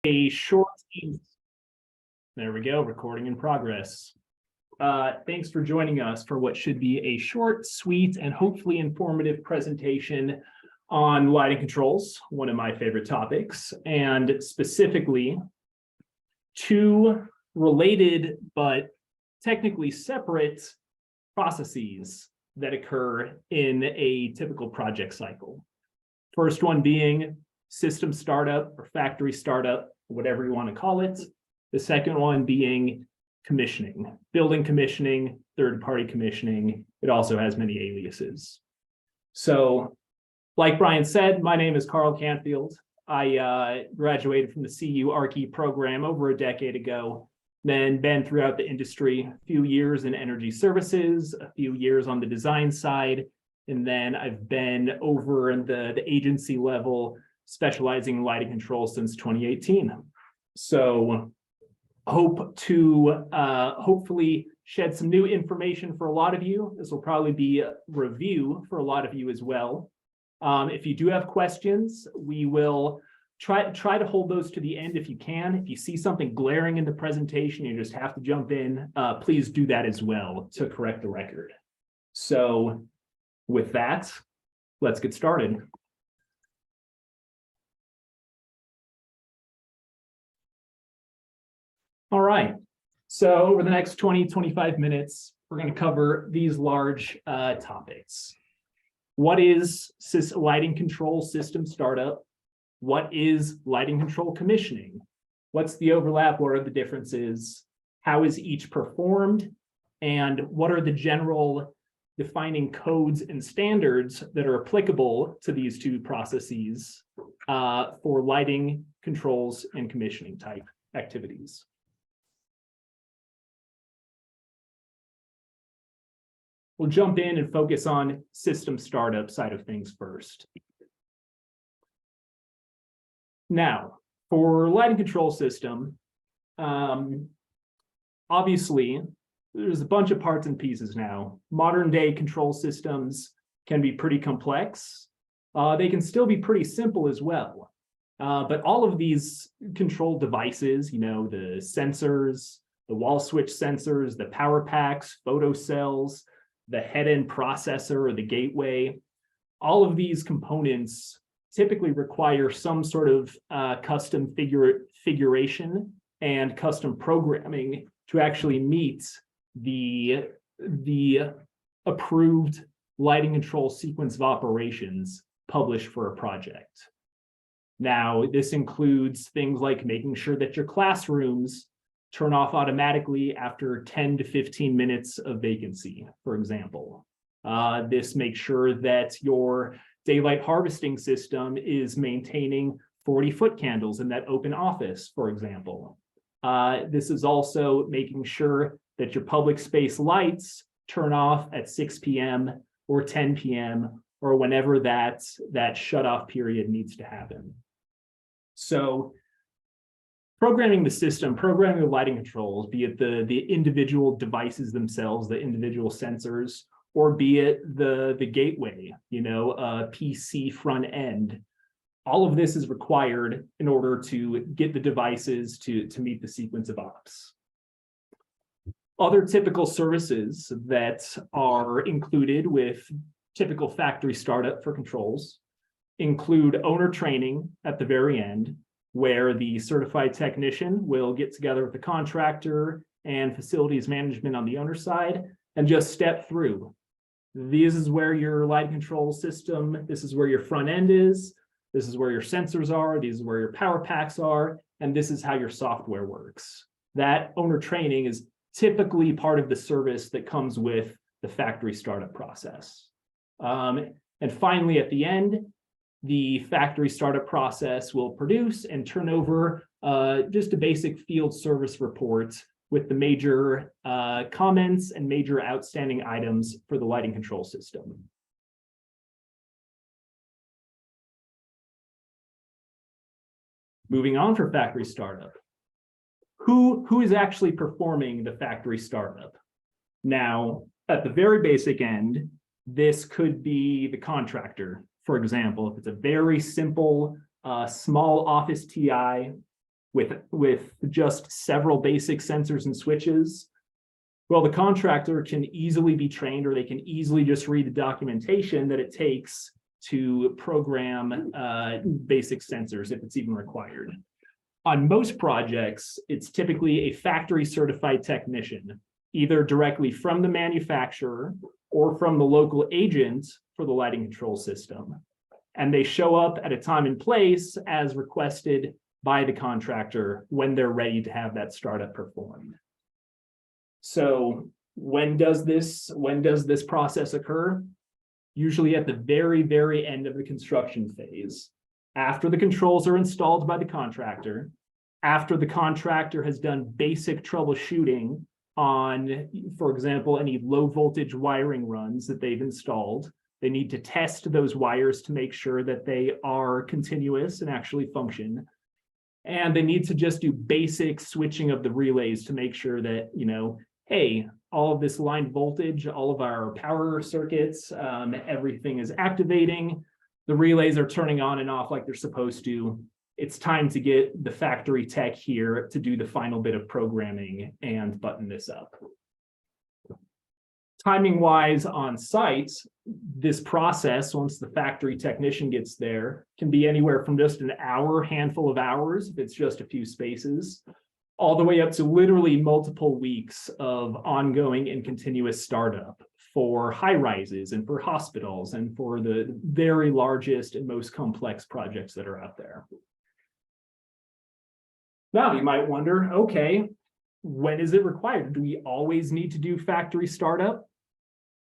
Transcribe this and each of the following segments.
a short, there we go, recording in progress. Thanks for joining us for what should be a short, sweet, and hopefully informative presentation on lighting controls, one of my favorite topics, and specifically two related but technically separate processes that occur in a typical project cycle. First one being system startup or factory startup, whatever you want to call it. The second one being commissioning, building commissioning, third-party commissioning. It also has many aliases. So, like Brian said, my name is Carl Canfield. I graduated from the CU Archie program over a decade ago, then been throughout the industry, a few years in energy services, a few years on the design side, and then I've been over in the agency level, specializing in lighting control since 2018. So hope to hopefully shed some new information for a lot of you. This will probably be a review for a lot of you as well. If you do have questions, we will try to hold those to the end if you can. If you see something glaring in the presentation, you just have to jump in. Please do that as well to correct the record. So with that, let's get started. All right, so over the next 20-25 minutes, we're going to cover these large topics. What is lighting control system startup? What is lighting control commissioning? What's the overlap? What are the differences? How is each performed? And what are the general defining codes and standards that are applicable to these two processes for lighting controls and commissioning type activities? We'll jump in and focus on system startup side of things first. Now, for lighting control system, obviously, there's a bunch of parts and pieces now. Modern day control systems can be pretty complex. They can still be pretty simple as well. But all of these control devices, you know, the sensors, the wall switch sensors, the power packs, photocells, the head-end processor or the gateway, all of these components typically require some sort of custom figuration and custom programming to actually meet the approved lighting control sequence of operations published for a project. Now, this includes things like making sure that your classrooms turn off automatically after 10 to 15 minutes of vacancy, for example. This makes sure that your daylight harvesting system is maintaining 40-foot candles in that open office, for example. This is also making sure that your public space lights turn off at 6 p.m. or 10 p.m. or whenever that shut-off period needs to happen. So programming the system, programming the lighting controls, be it the individual devices themselves, the individual sensors, or be it the gateway, you know, PC front end. All of this is required in order to get the devices to meet the sequence of ops. Other typical services that are included with typical factory startup for controls include owner training at the very end, where the certified technician will get together with the contractor and facilities management on the owner side and just step through. This is where your lighting control system, this is where your front end is, this is where your sensors are, these are where your power packs are, and this is how your software works. That owner training is typically part of the service that comes with the factory startup process. And finally, at the end, the factory startup process will produce and turn over just a basic field service report with the major comments and major outstanding items for the lighting control system. Moving on for factory startup. Who is actually performing the factory startup? Now, at the very basic end, this could be the contractor. For example, if it's a very simple small office TI, with just several basic sensors and switches, well, the contractor can easily be trained, or they can easily just read the documentation that it takes to program basic sensors if it's even required. On most projects, it's typically a factory certified technician, either directly from the manufacturer or from the local agent for the lighting control system. And they show up at a time and place as requested by the contractor when they're ready to have that startup performed. So when does this process occur? Usually at the very, very end of the construction phase, after the controls are installed by the contractor, after the contractor has done basic troubleshooting on, for example, any low voltage wiring runs that they've installed. They need to test those wires to make sure that they are continuous and actually function. And they need to just do basic switching of the relays to make sure that, hey, all of this line voltage, all of our power circuits, everything is activating. The relays are turning on and off like they're supposed to. It's time to get the factory tech here to do the final bit of programming and button this up. Timing wise on site, this process, once the factory technician gets there, can be anywhere from just an hour, handful of hours, if it's just a few spaces, all the way up to literally multiple weeks of ongoing and continuous startup for high rises and for hospitals and for the very largest and most complex projects that are out there. Now you might wonder, okay, when is it required? Do we always need to do factory startup?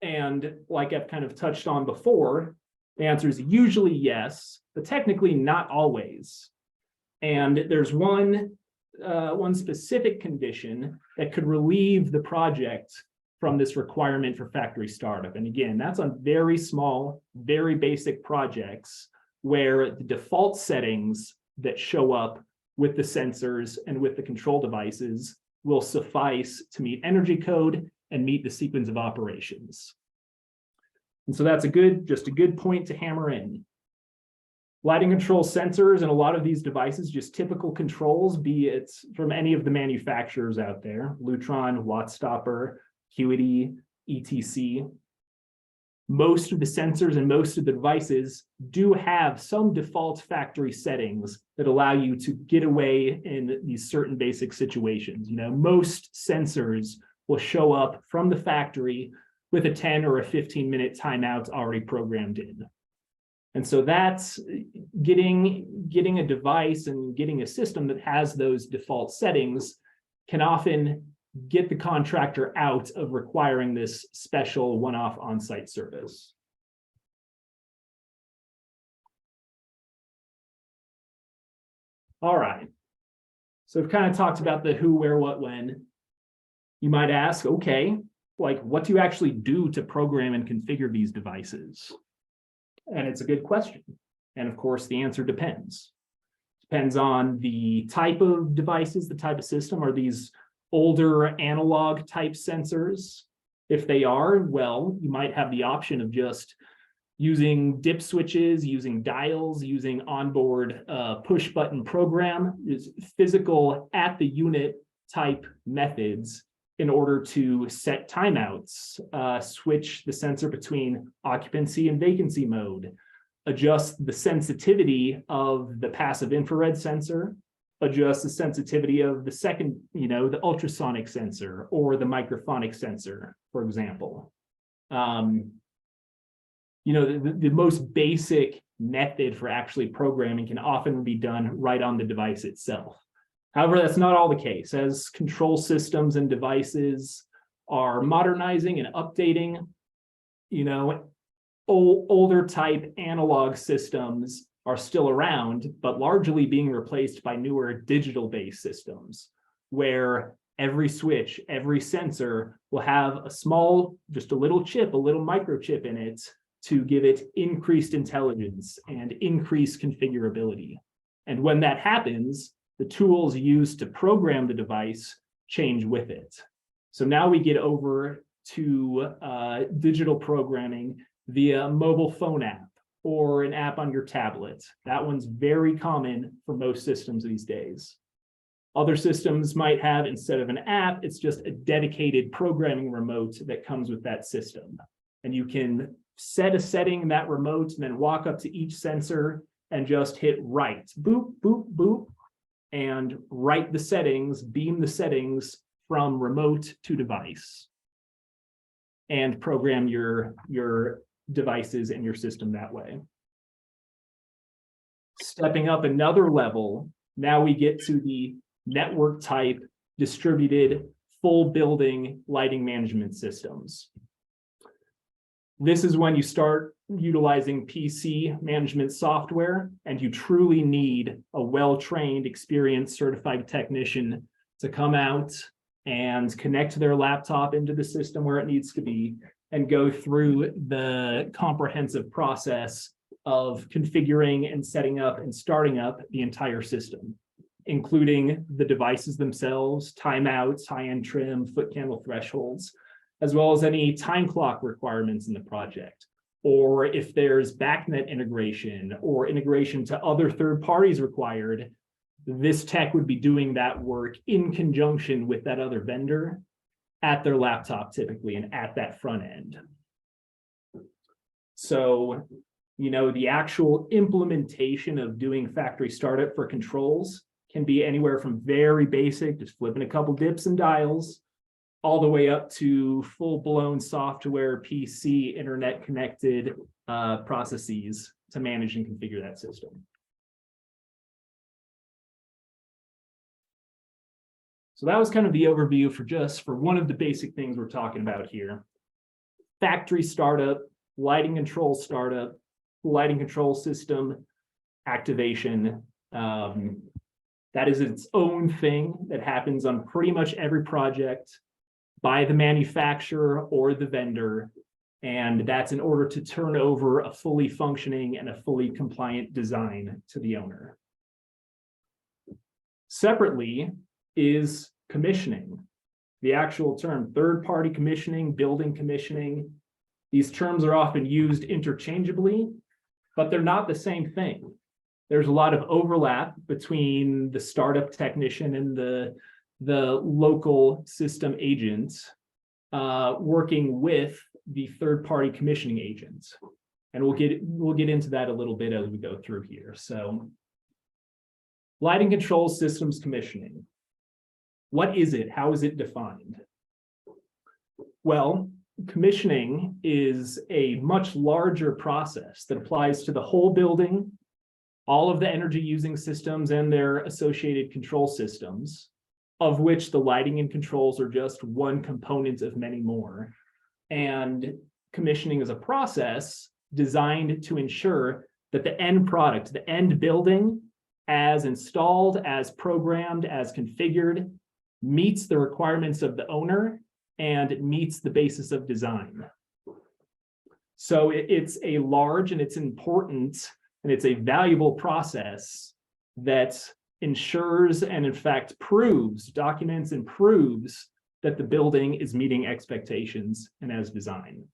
And like I've kind of touched on before, the answer is usually yes, but technically not always. And there's one specific condition that could relieve the project from this requirement for factory startup. And again, that's on very small, very basic projects where the default settings that show up with the sensors and with the control devices will suffice to meet energy code and meet the sequence of operations. And so that's just a good point to hammer in. Lighting control sensors and a lot of these devices, just typical controls, be it from any of the manufacturers out there, Lutron, Wattstopper, Acuity, etc. Most of the sensors and most of the devices do have some default factory settings that allow you to get away in these certain basic situations. Most sensors will show up from the factory with a 10 or a 15-minute timeout already programmed in. And so that's getting a device and getting a system that has those default settings can often get the contractor out of requiring this special one-off on-site service. All right. So we've kind of talked about the who, where, what, when. You might ask, okay, like what do you actually do to program and configure these devices? And it's a good question. And of course, the answer depends. Depends on the type of devices, the type of system. Are these older analog type sensors? If they are, well, you might have the option of just using dip switches, using dials, using onboard push button program, is physical at the unit type methods in order to set timeouts, switch the sensor between occupancy and vacancy mode, adjust the sensitivity of the passive infrared sensor, adjust the sensitivity of the second, the ultrasonic sensor or the microphonic sensor, for example. The most basic method for actually programming can often be done right on the device itself. However, that's not all the case. As control systems and devices are modernizing and updating, older type analog systems are still around, but largely being replaced by newer digital-based systems, where every switch, every sensor will have just a little chip, a little microchip in it to give it increased intelligence and increased configurability. And when that happens, the tools used to program the device change with it. So now we get over to digital programming via a mobile phone app or an app on your tablet. That one's very common for most systems these days. Other systems might have, instead of an app, it's just a dedicated programming remote that comes with that system. And you can set a setting in that remote and then walk up to each sensor and just hit write, boop, boop, boop, and write the settings, beam the settings from remote to device, and program your devices and your system that way. Stepping up another level, now we get to the network type distributed full building lighting management systems. This is when you start utilizing PC management software, and you truly need a well-trained, experienced, certified technician to come out and connect their laptop into the system where it needs to be and go through the comprehensive process of configuring and setting up and starting up the entire system, including the devices themselves, timeouts, high-end trim, foot candle thresholds, as well as any time clock requirements in the project, or if there's BACnet integration or integration to other third parties required, this tech would be doing that work in conjunction with that other vendor at their laptop typically and at that front end. So, you know, the actual implementation of doing factory startup for controls can be anywhere from very basic, just flipping a couple dips and dials, all the way up to full-blown software, PC, internet-connected processes to manage and configure that system. So that was kind of the overview for one of the basic things we're talking about here. Factory startup, lighting control startup, lighting control system activation. That is its own thing that happens on pretty much every project by the manufacturer or the vendor. And that's in order to turn over a fully functioning and a fully compliant design to the owner. Separately is commissioning. The actual term, third-party commissioning, building commissioning. These terms are often used interchangeably, but they're not the same thing. There's a lot of overlap between the startup technician and the local system agent working with the third-party commissioning agents. And we'll get into that a little bit as we go through here. So lighting control systems commissioning. What is it? How is it defined? Well, commissioning is a much larger process that applies to the whole building, all of the energy using systems and their associated control systems, of which the lighting and controls are just one component of many more. And commissioning is a process designed to ensure that the end product, the end building, as installed, as programmed, as configured, meets the requirements of the owner and meets the basis of design. So it's a large and it's important and it's a valuable process that ensures and in fact proves, documents and proves that the building is meeting expectations and as designed.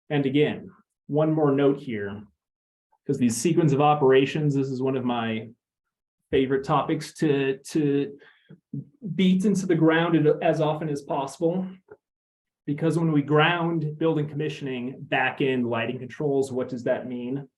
And again, one more note here, because these sequence of operations, this is one of my favorite topics to beat into the ground as often as possible. Because when we ground building commissioning back in lighting controls, what does that mean?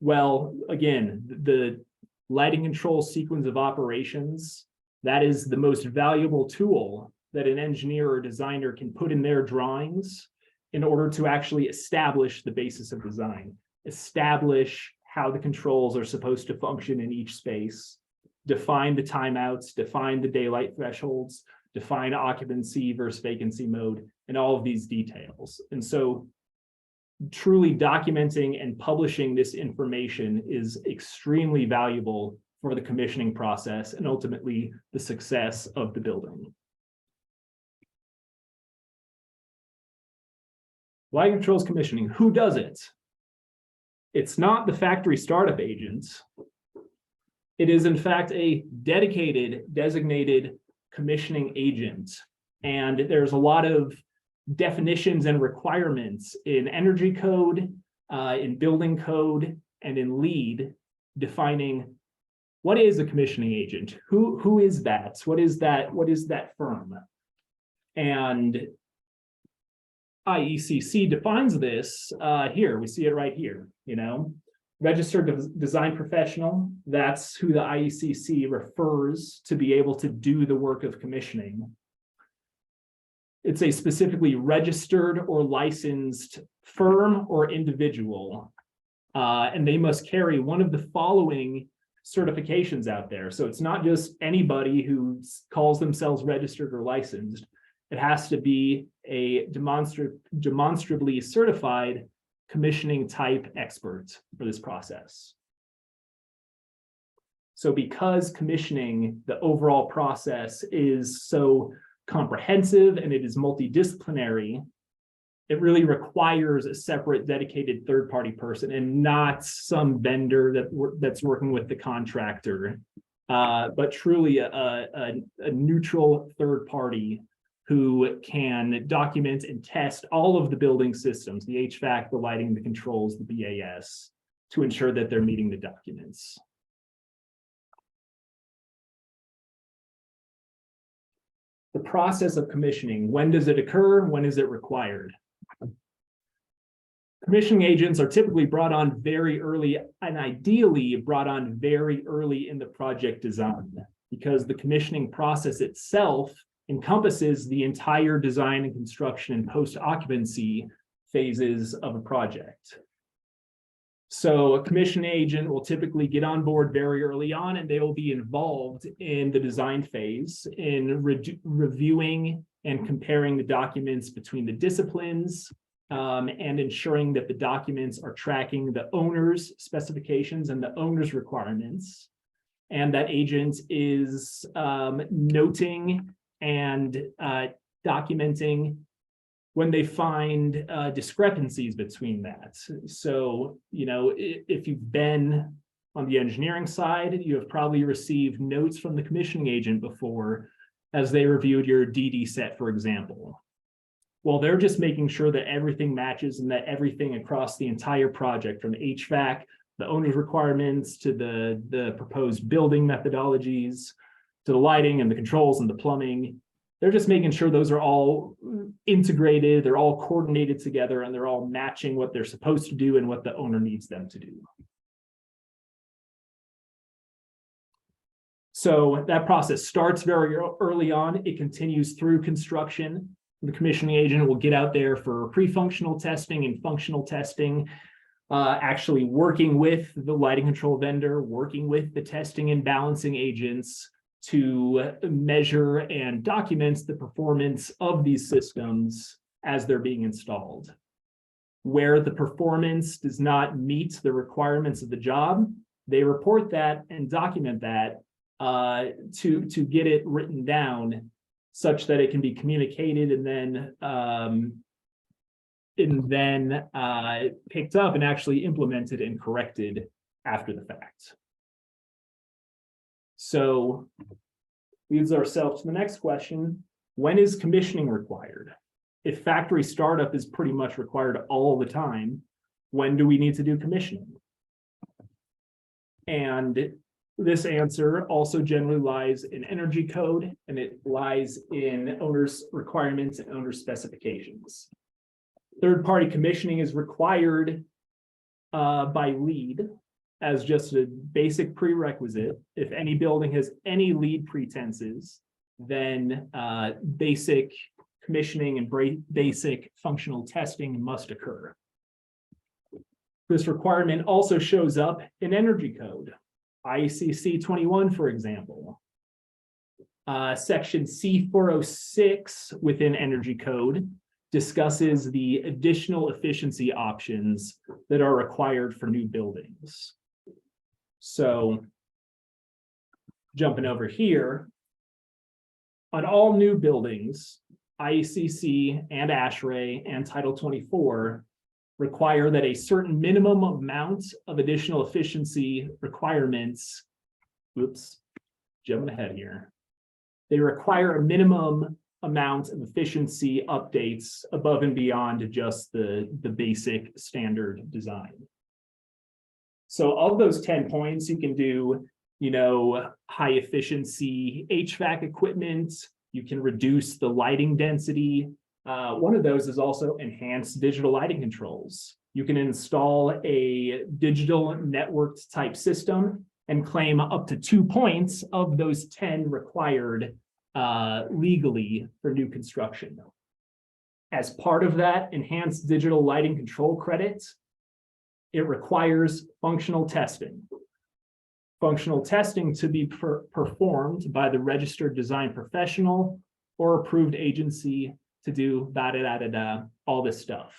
Well, again, the lighting control sequence of operations, that is the most valuable tool that an engineer or designer can put in their drawings in order to actually establish the basis of design, establish how the controls are supposed to function in each space, define the timeouts, define the daylight thresholds, define occupancy versus vacancy mode, and all of these details. And so truly documenting and publishing this information is extremely valuable for the commissioning process and ultimately the success of the building. Lighting controls commissioning, who does it? It's not the factory startup agent. It is in fact a dedicated, designated commissioning agent. And there's a lot of definitions and requirements in energy code, in building code, and in LEED, defining what is a commissioning agent? Who is that? What is that firm? And IECC defines this here. We see it right here, registered design professional. That's who the IECC refers to be able to do the work of commissioning. It's a specifically registered or licensed firm or individual, and they must carry one of the following certifications out there. So it's not just anybody who calls themselves registered or licensed. It has to be a demonstrably certified commissioning type expert for this process. So because commissioning, the overall process is so comprehensive and it is multidisciplinary, it really requires a separate dedicated third-party person and not some vendor that's working with the contractor, but truly a neutral third party who can document and test all of the building systems, the HVAC, the lighting, the controls, the BAS, to ensure that they're meeting the documents. The process of commissioning, when does it occur? When is it required? Commissioning agents are typically brought on very early and ideally brought on very early in the project design, because the commissioning process itself encompasses the entire design and construction and post-occupancy phases of a project. So a commissioning agent will typically get on board very early on, and they will be involved in the design phase in reviewing and comparing the documents between the disciplines, and ensuring that the documents are tracking the owner's specifications and the owner's requirements. And that agent is noting and documenting when they find discrepancies between that. So, if you've been on the engineering side, you have probably received notes from the commissioning agent before as they reviewed your DD set, for example. Well, they're just making sure that everything matches and that everything across the entire project, from HVAC, the owner's requirements, to the proposed building methodologies, to the lighting and the controls and the plumbing, they're just making sure those are all integrated, they're all coordinated together, and they're all matching what they're supposed to do and what the owner needs them to do. So that process starts very early on. It continues through construction. The commissioning agent will get out there for pre-functional testing and functional testing, actually working with the lighting control vendor, working with the testing and balancing agents to measure and document the performance of these systems as they're being installed. Where the performance does not meet the requirements of the job, they report that and document that to get it written down such that it can be communicated and then picked up and actually implemented and corrected after the fact. So leads ourselves to the next question: when is commissioning required? If factory startup is pretty much required all the time, when do we need to do commissioning? And this answer also generally lies in energy code, and it lies in owner's requirements and owner specifications. Third-party commissioning is required by LEED as just a basic prerequisite. If any building has any LEED pretenses, then basic commissioning and basic functional testing must occur. This requirement also shows up in energy code. IEC 21, for example. Section C406 within energy code discusses the additional efficiency options that are required for new buildings. So jumping over here, on all new buildings, IECC and ASHRAE and Title 24 require that a certain minimum amount of additional efficiency requirements, jumping ahead here. They require a minimum amount of efficiency updates above and beyond just the basic standard design. So of those 10 points, you can do, high efficiency HVAC equipment. You can reduce the lighting density. One of those is also enhanced digital lighting controls. You can install a digital networked type system and claim up to 2 points of those 10 required legally for new construction. As part of that enhanced digital lighting control credit, it requires functional testing. Functional testing to be performed by the registered design professional or approved agency to do all this stuff.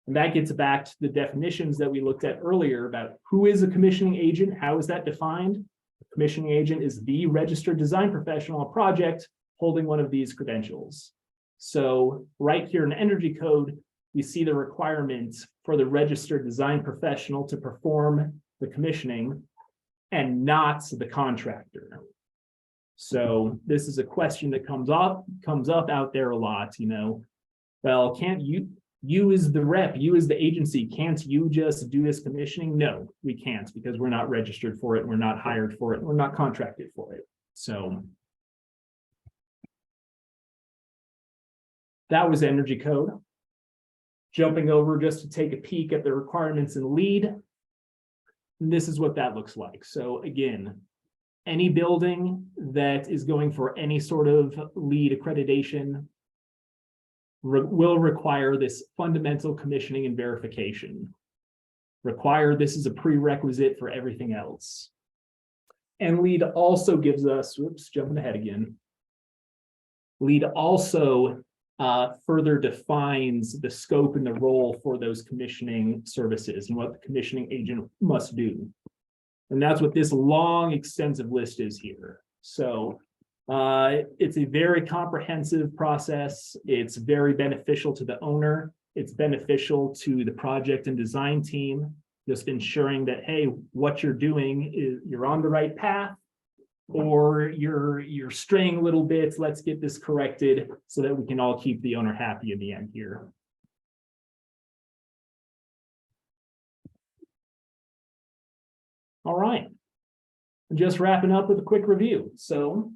And that gets back to the definitions that we looked at earlier about who is a commissioning agent, how is that defined? A commissioning agent is the registered design professional on a project holding one of these credentials. So right here in Energy Code, you see the requirements for the registered design professional to perform the commissioning and not the contractor. So this is a question that comes up out there a lot, well, can't you as the rep, you as the agency, can't you just do this commissioning? No, we can't, because we're not registered for it, we're not hired for it, we're not contracted for it. So that was Energy Code. Jumping over just to take a peek at the requirements in LEED. And this is what that looks like. So again, any building that is going for any sort of LEED accreditation will require this fundamental commissioning and verification. This is a prerequisite for everything else. And LEED also gives us, whoops, jumping ahead again. LEED also further defines the scope and the role for those commissioning services and what the commissioning agent must do. And that's what this long, extensive list is here. So it's a very comprehensive process. It's very beneficial to the owner. It's beneficial to the project and design team, just ensuring that, hey, what you're doing is you're on the right path, or you're straying a little bit. Let's get this corrected so that we can all keep the owner happy in the end here. All right, just wrapping up with a quick review. So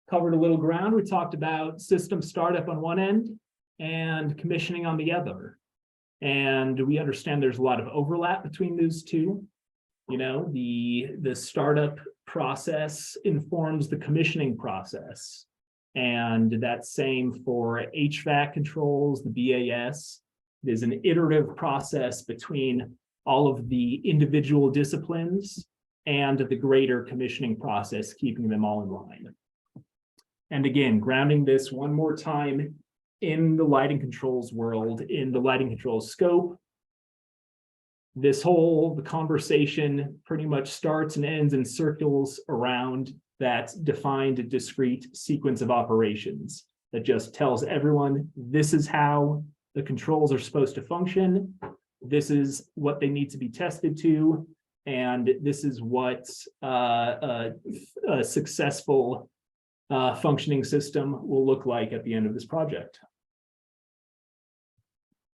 covered a little ground. We talked about system startup on one end and commissioning on the other. And we understand there's a lot of overlap between those two. The startup process informs the commissioning process. And that's same for HVAC controls, the BAS. It is an iterative process between all of the individual disciplines and the greater commissioning process, keeping them all in line. And again, grounding this one more time in the lighting controls world, in the lighting controls scope, the conversation pretty much starts and ends in circles around that defined discrete sequence of operations that just tells everyone this is how the controls are supposed to function, this is what they need to be tested to, and this is what a successful functioning system will look like at the end of this project.